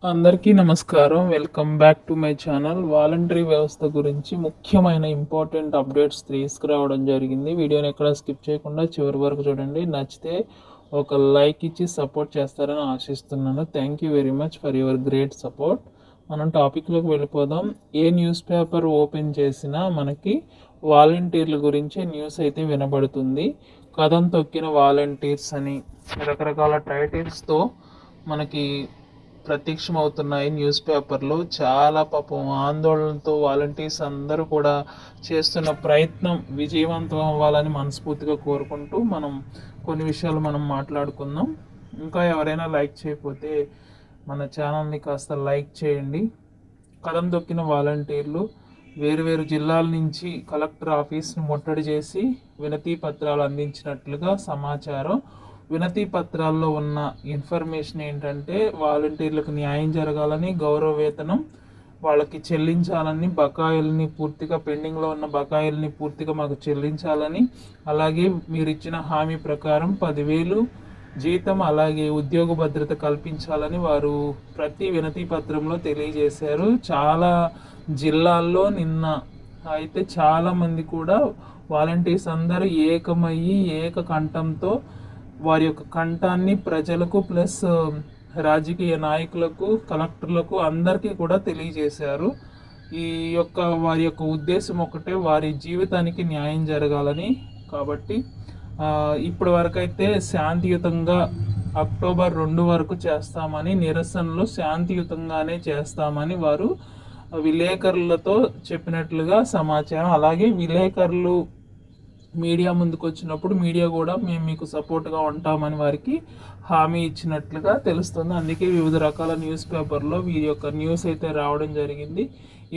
అందరికీ నమస్కారం. Welcome back to my channel. Voluntary వ్యవస్థ గురించి ముఖ్యమైన ఇంపార్టెంట్ అప్డేట్స్ తీసుకురావడం జరిగింది. వీడియోని ఎక్కడ స్కిప్ చేయకుండా చివరి వరకు చూడండి. నచ్చితే ఒక లైక్ ఇచ్చి సపోర్ట్ చేస్తారని ఆశిస్తున్నాను. Thank you very much for your great support. మనం టాపిక్లోకి వెళ్ళిపోదాం. ఏ న్యూస్ పేపర్ ఓపెన్ చేసినా మనకి వాలంటీర్ల గురించి న్యూస్ అయితే వినబడుతుంది. కథం తొక్కిన వాలంటీర్స్ అని రకరకాల టైటిల్స్తో మనకి ప్రత్యక్షమవుతున్నాయి న్యూస్ పేపర్లో. చాలా పాపం ఆందోళనతో వాలంటీర్స్ అందరూ కూడా చేస్తున్న ప్రయత్నం విజయవంతం అవ్వాలని మనస్ఫూర్తిగా కోరుకుంటూ కొన్ని విషయాలు మనం మాట్లాడుకుందాం. ఇంకా ఎవరైనా లైక్ చేయకపోతే మన ఛానల్ని కాస్త లైక్ చేయండి. కదం దొక్కిన వాలంటీర్లు వేరువేరు జిల్లాల నుంచి కలెక్టర్ ఆఫీస్ని ముట్టడి చేసి వినతి పత్రాలు అందించినట్లుగా సమాచారం. వినతి పత్రాల్లో ఉన్న ఇన్ఫర్మేషన్ ఏంటంటే వాలంటీర్లకు న్యాయం జరగాలని, గౌరవ వేతనం వాళ్ళకి చెల్లించాలని, బకాయిల్ని పూర్తిగా పెండింగ్లో ఉన్న బకాయిల్ని పూర్తిగా మాకు చెల్లించాలని, అలాగే మీరు ఇచ్చిన హామీ ప్రకారం 10,000 జీతం అలాగే ఉద్యోగ భద్రత కల్పించాలని వారు ప్రతి వినతి పత్రంలో తెలియజేశారు. చాలా జిల్లాల్లో నిన్న అయితే చాలామంది కూడా వాలంటీర్స్ అందరూ ఏకమయ్యి ఏకకంఠంతో వారి యొక్క కంఠాన్ని ప్రజలకు ప్లస్ రాజకీయ నాయకులకు, కలెక్టర్లకు అందరికీ కూడా తెలియజేశారు. వారి యొక్క ఉద్దేశం ఒకటే, వారి జీవితానికి న్యాయం జరగాలని. కాబట్టి ఇప్పటి వరకు అయితే శాంతియుతంగా అక్టోబర్ 2 వరకు చేస్తామని, నిరసనలు శాంతియుతంగానే చేస్తామని వారు విలేకరులతో చెప్పినట్లుగా సమాచారం. అలాగే విలేకరులు మీడియా ముందుకు వచ్చినప్పుడు మీడియా కూడా మేము మీకు సపోర్ట్గా ఉంటామని వారికి హామీ ఇచ్చినట్లుగా తెలుస్తుంది. అందుకే వివిధ రకాల న్యూస్ పేపర్లో వీరి యొక్క న్యూస్ అయితే రావడం జరిగింది.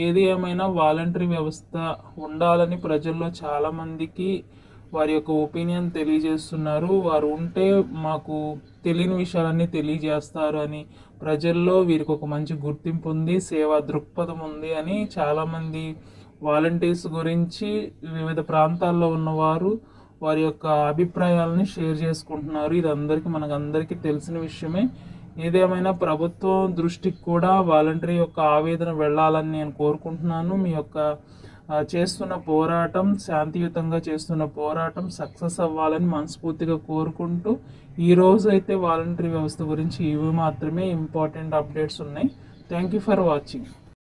ఏది ఏమైనా వాలంటరీ వ్యవస్థ ఉండాలని ప్రజల్లో చాలామందికి వారి యొక్క ఒపీనియన్ తెలియజేస్తున్నారు. వారు ఉంటే మాకు తెలియని విషయాలన్నీ తెలియజేస్తారు అని ప్రజల్లో వీరికి ఒక మంచి గుర్తింపు ఉంది, సేవా దృక్పథం ఉంది అని చాలామంది వాలంటీర్స్ గురించి వివిధ ప్రాంతాల్లో ఉన్నవారు వారి యొక్క అభిప్రాయాలని షేర్ చేసుకుంటున్నారు. ఇది మనకందరికీ తెలిసిన విషయమే. ఏదేమైనా ప్రభుత్వం దృష్టికి కూడా వాలంటరీ యొక్క ఆవేదన వెళ్ళాలని నేను కోరుకుంటున్నాను. మీ యొక్క చేస్తున్న పోరాటం, శాంతియుతంగా చేస్తున్న పోరాటం సక్సెస్ అవ్వాలని మనస్ఫూర్తిగా కోరుకుంటూ ఈరోజు అయితే వాలంటరీ వ్యవస్థ గురించి ఇవి మాత్రమే ఇంపార్టెంట్ అప్డేట్స్ ఉన్నాయి. Thank you for watching.